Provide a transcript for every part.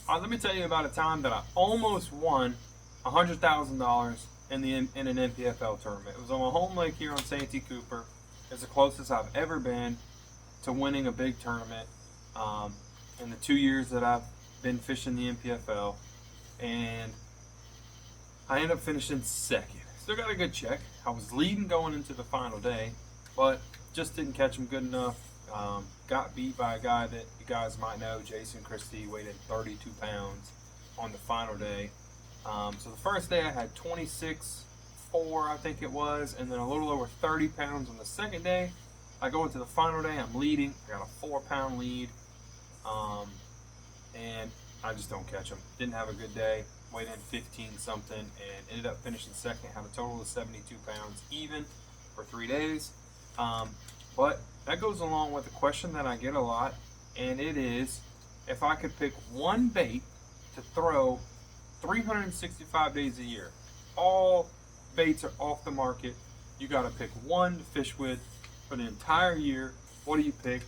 Let me tell you about a time that I almost won $100,000 in an NPFL tournament. It was on my home lake here on Santee Cooper. It's the closest I've ever been to winning a big tournament in the 2 years that I've been fishing the NPFL, and I ended up finishing second. Still got a good check. I was leading going into the final day, but just didn't catch him good enough. Got beat by a guy that you guys might know, Jason Christie, weighed in 32 pounds on the final day. So the first day I had 26.4, I think it was, and then a little over 30 pounds on the second day. I go into the final day, I'm leading. I got a 4-pound lead, and I just don't catch him. Didn't have a good day. Weighed in 15 something and ended up finishing second. Had a total of 72 pounds even for 3 days. But that goes along with a question that I get a lot, and it is if I could pick one bait to throw 365 days a year. All baits are off the market. You got to pick one to fish with for the entire year. What do you pick?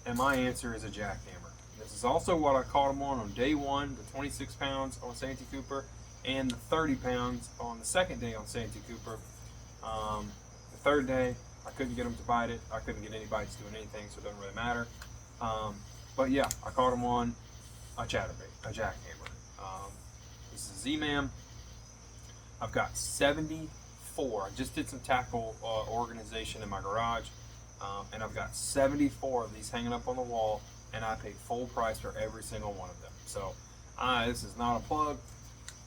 And my answer is a jackhammer. This is also what I caught him on day one, the 26 pounds on Santee Cooper, and the 30 pounds on the second day on Santee Cooper. The third day, I couldn't get him to bite it. I couldn't get any bites doing anything, so it doesn't really matter. But yeah, I caught him on a chatterbait, a jackhammer. This is a Z-Man. I've got 74. I just did some tackle organization in my garage, and I've got 74 of these hanging up on the wall, and I paid full price for every single one of them. So this is not a plug.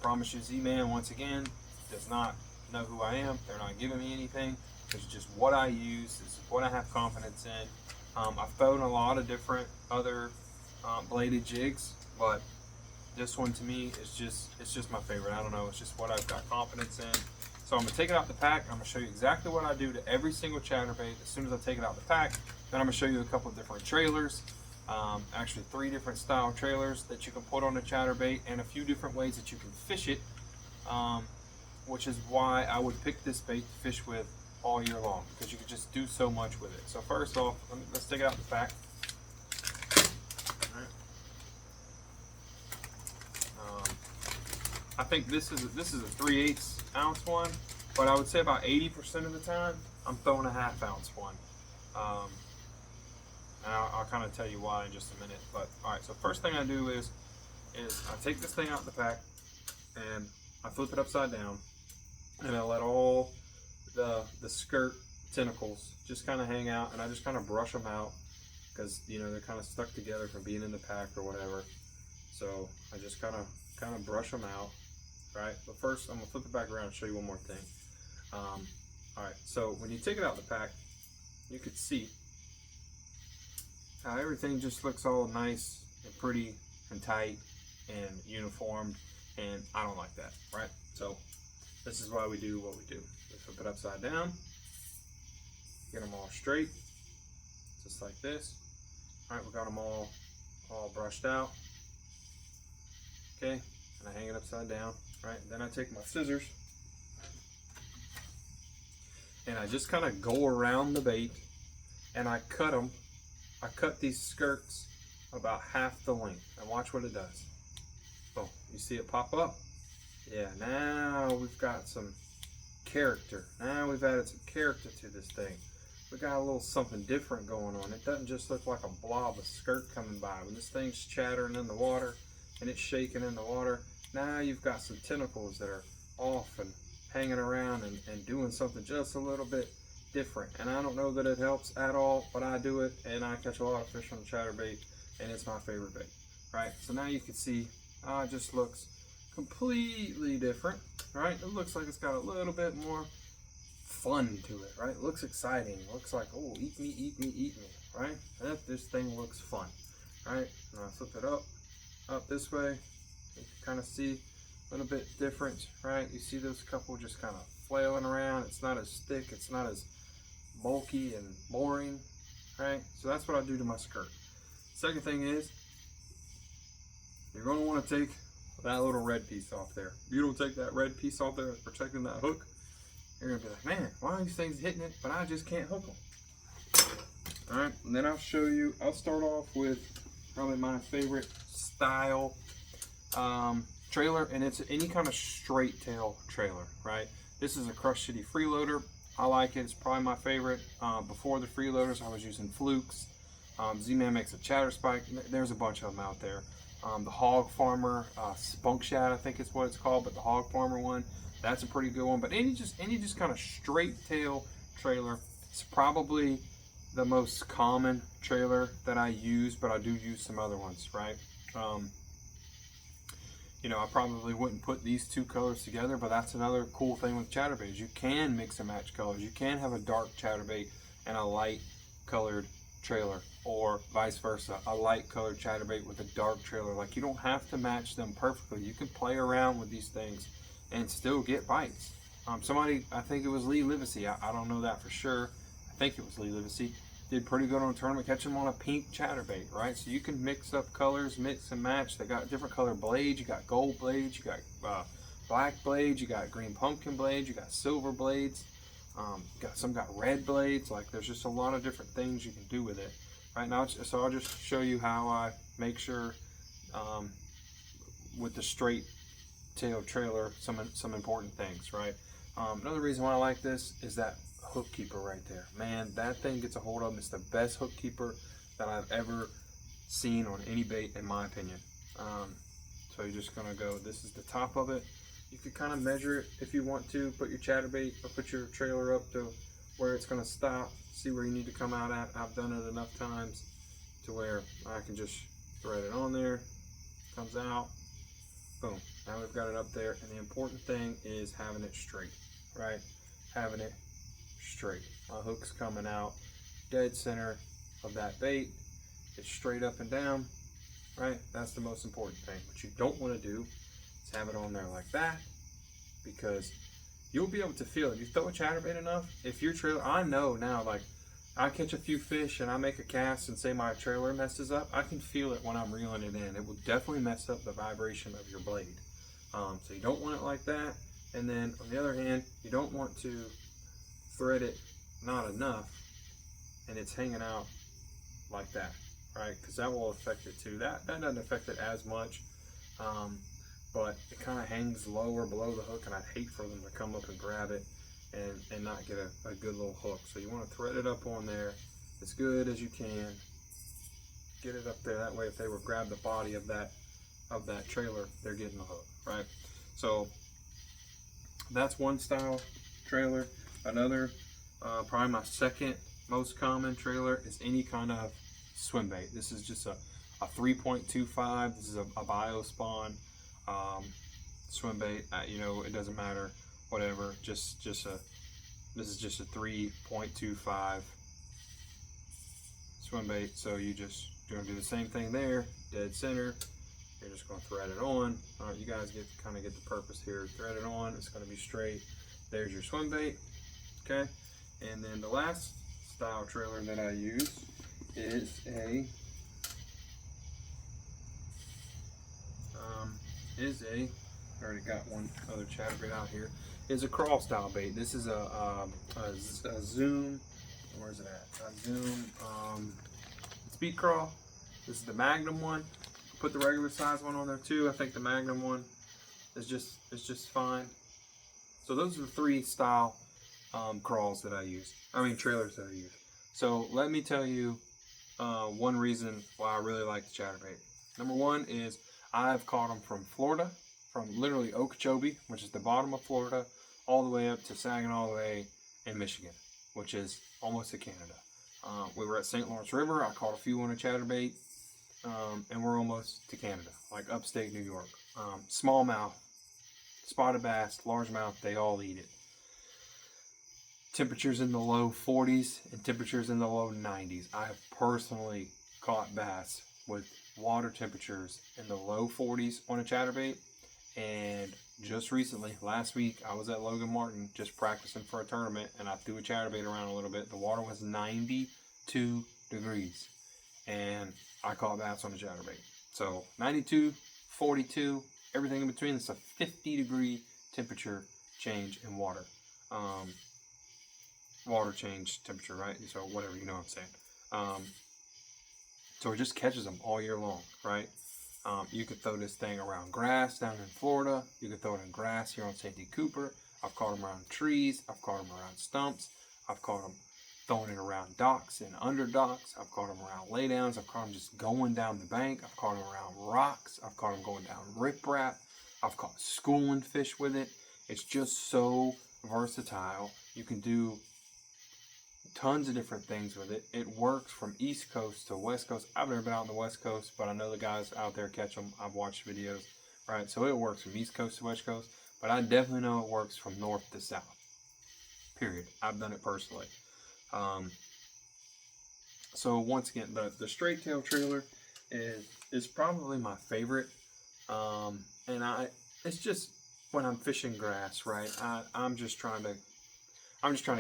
Promise you, Z-Man, once again, does not know who I am. They're not giving me anything. It's just what I use. This is what I have confidence in. I've thrown a lot of different other bladed jigs, but this one to me is just my favorite. I don't know, it's just what I've got confidence in. So I'm gonna take it out the pack. I'm gonna show you exactly what I do to every single chatterbait. As soon as I take it out the pack, then I'm gonna show you a couple of different trailers. Actually 3 different style trailers that you can put on a chatterbait, and a few different ways that you can fish it, which is why I would pick this bait to fish with all year long, because you can just do so much with it. So first off, let's take it out the pack. All right. I think this is a 3/8 ounce one, but I would say about 80% of the time I'm throwing a 1/2 ounce one. And I'll kind of tell you why in just a minute. But all right, so first thing I do is I take this thing out of the pack and I flip it upside down, and I let all the skirt tentacles just kind of hang out, and I just kind of brush them out because they're kind of stuck together from being in the pack or whatever. So I just kind of brush them out, right? But first I'm gonna flip it back around and show you one more thing. All right, so when you take it out of the pack, you could see how everything just looks all nice and pretty and tight and uniformed, and I don't like that, right? So this is why we do what we do. We flip it upside down, get them all straight, just like this. All right, we got them all brushed out. Okay, and I hang it upside down, right? Then I take my scissors and I just kind of go around the bait and I cut them. I cut these skirts about half the length, and watch what it does. Boom, you see it pop up? Yeah, now we've got some character. Now we've added some character to this thing. We got a little something different going on. It doesn't just look like a blob of skirt coming by. When this thing's chattering in the water and it's shaking in the water, now you've got some tentacles that are off and hanging around and doing something just a little bit different. And I don't know that it helps at all, but I do it, and I catch a lot of fish on the chatterbait, and it's my favorite bait, right? So now you can see it just looks completely different, right? It looks like it's got a little bit more fun to it, right? It looks exciting. It looks like, oh, eat me, eat me, eat me, right? This thing looks fun, right? And I flip it up this way. You can kind of see a little bit different, right? You see those couple just kind of flailing around. It's not as thick. It's not as bulky and boring, right? So that's what I do to my skirt. Second thing is, you're going to want to take that little red piece off there. If you don't take that red piece off there that's protecting that hook, you're going to be like, man, why are these things hitting it, but I just can't hook them? All right, and then I'll show you, I'll start off with probably my favorite style trailer, and it's any kind of straight tail trailer, right? This is a Crush City freeloader. I like it. It's probably my favorite. Before the freeloaders, I was using Flukes. Z-Man makes a Chatter Spike. There's a bunch of them out there. The Hog Farmer, Spunk Shad, I think is what it's called, but the Hog Farmer one, that's a pretty good one. But any just kind of straight tail trailer, it's probably the most common trailer that I use, but I do use some other ones, right? You know, I probably wouldn't put these two colors together, but that's another cool thing with chatterbaits. You can mix and match colors. You can have a dark chatterbait and a light colored trailer, or vice versa, a light colored chatterbait with a dark trailer. Like, you don't have to match them perfectly. You can play around with these things and still get bites. Somebody, I think it was Lee Livesey, I don't know that for sure. I think it was Lee Livesey, did pretty good on a tournament catching them on a pink chatterbait, right? So you can mix up colors, mix and match. They got different color blades. You got gold blades, you got black blades, you got green pumpkin blades, you got silver blades. Some got red blades. Like, there's just a lot of different things you can do with it. Right now, so I'll just show you how I make sure with the straight tail trailer, some important things, right? Another reason why I like this is that hook keeper right there. Man, that thing gets a hold of them. It's the best hook keeper that I've ever seen on any bait, in my opinion. So you're just gonna go, this is the top of it. You can kind of measure it if you want to, put your chatterbait or put your trailer up to where it's gonna stop, see where you need to come out at. I've done it enough times to where I can just thread it on there, comes out, boom. Now we've got it up there, and the important thing is having it straight, right? Having it straight. My hook's coming out dead center of that bait. It's straight up and down, right? That's the most important thing. What you don't want to do is have it on there like that, because you'll be able to feel it. You throw a chatterbait enough, if your trailer, I know now, like, I catch a few fish and I make a cast and say my trailer messes up, I can feel it when I'm reeling it in. It will definitely mess up the vibration of your blade. So you don't want it like that. And then on the other hand, you don't want to thread it not enough and it's hanging out like that, right? Because that will affect it too. That doesn't affect it as much, but it kind of hangs lower below the hook, and I'd hate for them to come up and grab it and not get a good little hook. So you want to thread it up on there as good as you can. Get it up there, that way if they were grab the body of that trailer, they're getting the hook, right? So that's one style trailer. Another, probably my second most common trailer, is any kind of swim bait. This is just a 3.25. This is a bio-spawn swim bait. You know, it doesn't matter, whatever. This is just a 3.25 swim bait. So you're gonna do the same thing there, dead center. You're just gonna thread it on. All right, you guys kind of get the purpose here. Thread it on. It's gonna be straight. There's your swim bait. Okay, and then the last style trailer that I use is I already got one other chatterbait out here, is a crawl style bait. This is a Zoom, where's it at? A Zoom speed crawl. This is the Magnum one. Put the regular size one on there too. I think the Magnum one is just fine. So those are the three style trailers that I use. So let me tell you one reason why I really like the chatterbait. Number one is I've caught them from Florida, from literally Okeechobee, which is the bottom of Florida, all the way up to Saginaw Bay in Michigan, which is almost to Canada. We were at St. Lawrence River. I caught a few on a chatterbait, and we're almost to Canada, like upstate New York. Smallmouth, spotted bass, largemouth, they all eat it. Temperatures in the low 40s and temperatures in the low 90s. I have personally caught bass with water temperatures in the low 40s on a chatterbait, and just recently, last week, I was at Logan Martin just practicing for a tournament, and I threw a chatterbait around a little bit. The water was 92 degrees, and I caught bass on a chatterbait. So 92, 42, everything in between. It's a 50-degree temperature change in water. Water change temperature, right? So whatever, you know what I'm saying. So it just catches them all year long, right? You could throw this thing around grass down in Florida. You could throw it in grass here on SANTEE COOPER. I've caught them around trees. I've caught them around stumps. I've caught them throwing it around docks and under docks. I've caught them around laydowns. I've caught them just going down the bank. I've caught them around rocks. I've caught them going down riprap. I've caught schooling fish with it. It's just so versatile. You can do tons of different things with it. It works from East Coast to West Coast. I've never been out on the West Coast, but I know the guys out there catch them. I've watched videos, right? So it works from East Coast to West Coast, but I definitely know it works from north to south. Period. I've done it personally. So once again, the straight tail trailer is probably my favorite. And it's just when I'm fishing grass, right? I'm just trying to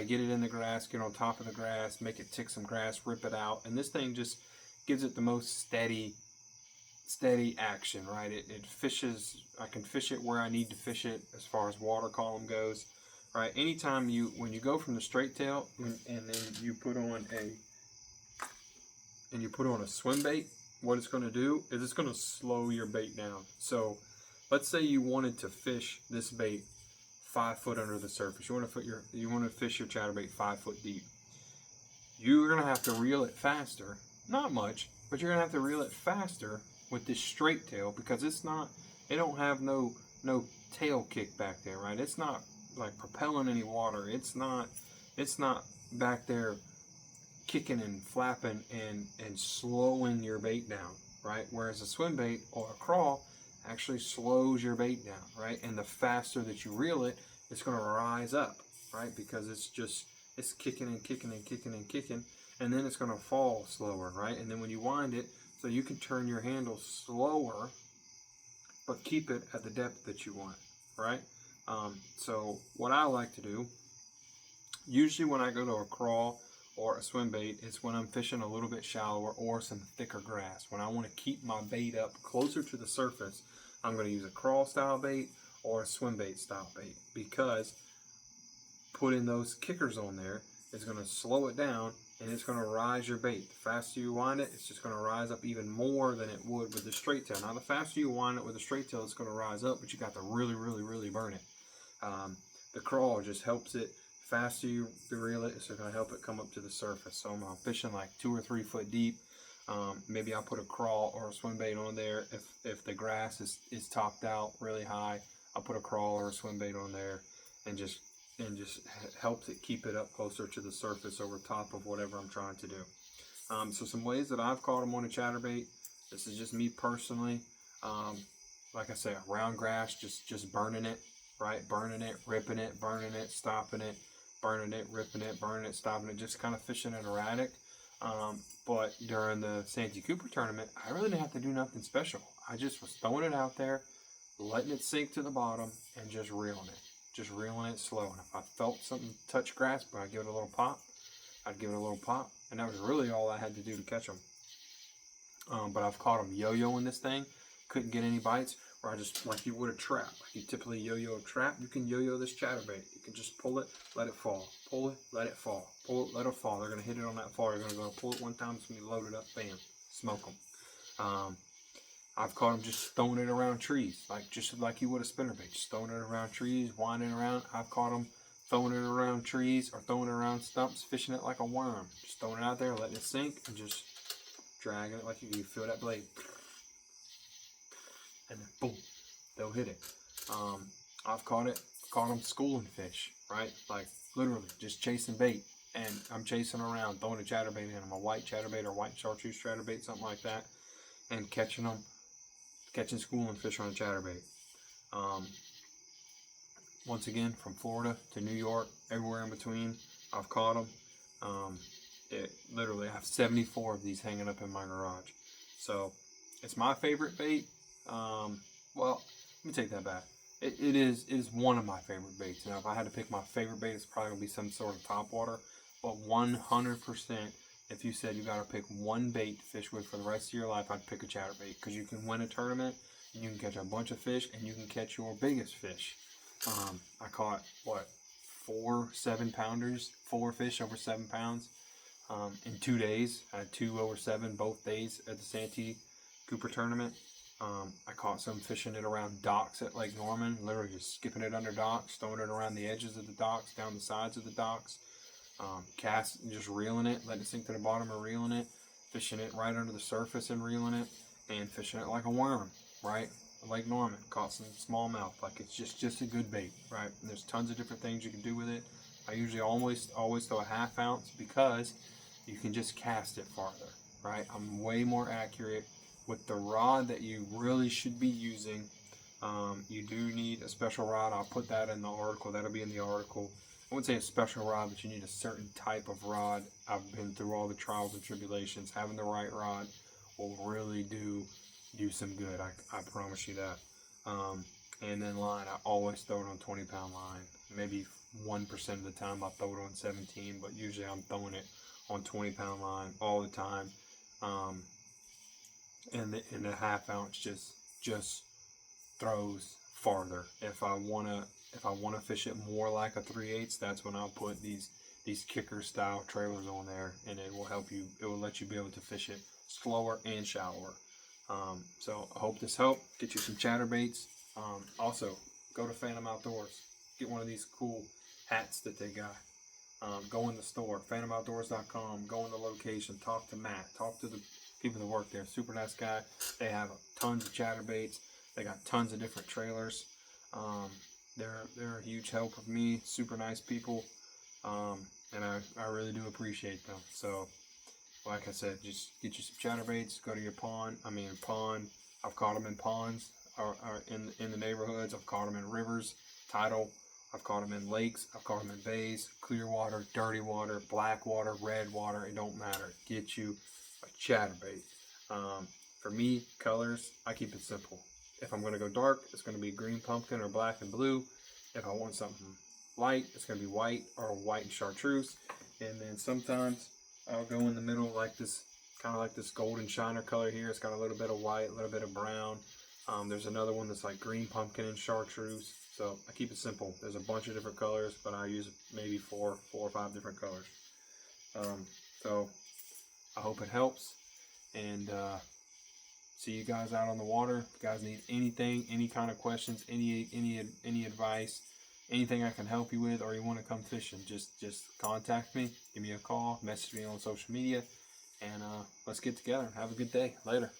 get it in the grass, get on top of the grass, make it tick some grass, rip it out, and this thing just gives it the most steady action, right? It fishes. I can fish it where I need to fish it as far as water column goes, right? Anytime when you go from the straight tail and then you put on a swim bait, what it's going to do is it's going to slow your bait down. So let's say you wanted to fish this bait 5 foot under the surface. You want to fish your chatterbait 5 foot deep. You're going to have to reel it faster. Not much, but you're going to have to reel it faster with this straight tail because it don't have no tail kick back there, right? It's not like propelling any water. It's not back there kicking and flapping and slowing your bait down, right? Whereas a swim bait or a crawl actually slows your bait down, right? And the faster that you reel it, it's going to rise up, right? Because it's kicking and kicking and kicking and kicking, and then it's going to fall slower, right? And then when you wind it, so you can turn your handle slower, but keep it at the depth that you want, right? So what I like to do, usually when I go to a crawl or a swim bait, it's when I'm fishing a little bit shallower or some thicker grass. When I want to keep my bait up closer to the surface, I'm going to use a crawl style bait or a swim bait style bait, because putting those kickers on there is going to slow it down and it's going to rise your bait. The faster you wind it, it's just going to rise up even more than it would with the straight tail. Now, the faster you wind it with a straight tail, it's going to rise up, but you got to really burn it. The crawl just helps it. Faster you reel it, it's going to help it come up to the surface. So I'm fishing like 2 or 3 foot deep. Maybe I'll put a crawl or a swim bait on there. If the grass is topped out really high, I'll put a crawl or a swim bait on there and just helps it keep it up closer to the surface over top of whatever I'm trying to do. So some ways that I've caught them on a chatterbait. This is just me personally. Like I say, around grass, just burning it, right? Burning it, ripping it, burning it, stopping it, burning it, ripping it, burning it, stopping it, just kind of fishing it erratic. But during the SANTEE Cooper tournament, I really didn't have to do nothing special. I just was throwing it out there, letting it sink to the bottom, and just reeling it slow. And if I felt something touch grass, but I'd give it a little pop, and that was really all I had to do to catch them. But I've caught them yo-yoing this thing, couldn't get any bites, or I just, like you would a trap, like you typically yo-yo a trap, you can yo-yo this chatterbait. You can just pull it, let it fall, pull it, let it fall, pull it, let it fall. They're going to hit it on that fall. You're going to go pull it one time, it's going to be loaded up, bam, smoke them. I've caught them just throwing it around trees, just like you would a spinnerbait, just throwing it around trees, winding around. I've caught them throwing it around trees or throwing it around stumps, fishing it like a worm, just throwing it out there, letting it sink, and just dragging it like you feel that blade. And then boom, they'll hit it. I've caught them schooling fish, right? Like literally just chasing bait, and I'm chasing around, throwing a chatterbait in them, a white chatterbait or white chartreuse chatterbait, something like that, and catching schooling fish on a chatterbait. Once again, from Florida to New York, everywhere in between, I've caught them. Literally, I have 74 of these hanging up in my garage. So it's my favorite bait. Well, let me take that back. It is one of my favorite baits. Now, if I had to pick my favorite bait, it's probably going to be some sort of topwater. But 100%, if you said you got to pick one bait to fish with for the rest of your life, I'd pick a chatterbait, because you can win a tournament, and you can catch a bunch of fish, and you can catch your biggest fish. I caught, 4 7-pounders, 4 fish over 7 pounds in 2 days. I had 2 over 7 both days at the SANTEE Cooper tournament. I caught some fishing it around docks at Lake Norman, literally just skipping it under docks, throwing it around the edges of the docks, down the sides of the docks, cast and just reeling it, letting it sink to the bottom and reeling it, fishing it right under the surface and reeling it, and fishing it like a worm, right? Lake Norman, caught some smallmouth, like it's just a good bait, right? And there's tons of different things you can do with it. I usually always throw a 1/2 ounce because you can just cast it farther, right? I'm way more accurate with the rod that you really should be using. You do need a special rod. I'll put that in the article. That'll be in the article. I wouldn't say a special rod, but you need a certain type of rod. I've been through all the trials and tribulations. Having the right rod will really do some good. I promise you that. And then line, I always throw it on 20-pound line. Maybe 1% of the time I throw it on 17, but usually I'm throwing it on 20-pound line all the time. And the 1/2 ounce just throws farther. If I wanna fish it more like a 3/8, that's when I'll put these kicker style trailers on there, and it will help you. It will let you be able to fish it slower and shallower. So I hope this helped. Get you some chatterbaits. Also, go to Phantom Outdoors. Get one of these cool hats that they got. Go in the store, phantomoutdoors.com. Go in the location. Talk to Matt. Talk to the people that work there. Super nice guy. They have tons of chatterbaits. They got tons of different trailers. They're a huge help with me. Super nice people. And I really do appreciate them. So, like I said, just get you some chatterbaits. Go to your pond. I've caught them in ponds or in the neighborhoods. I've caught them in rivers, tidal. I've caught them in lakes. I've caught them in bays, clear water, dirty water, black water, red water. It don't matter. Get you a chatterbait. For me, colors, I keep it simple. If I'm going to go dark, it's going to be green pumpkin or black and blue. If I want something light, it's going to be white or white and chartreuse. And then sometimes I'll go in the middle like this, kind of like this golden shiner color here. It's got a little bit of white, a little bit of brown. There's another one that's like green pumpkin and chartreuse. So I keep it simple. There's a bunch of different colors, but I use maybe four or five different colors. So I hope it helps, and see you guys out on the water. If you guys need anything, any kind of questions, any advice, anything I can help you with, or you want to come fishing, just contact me, give me a call, message me on social media, and let's get together. Have a good day. Later.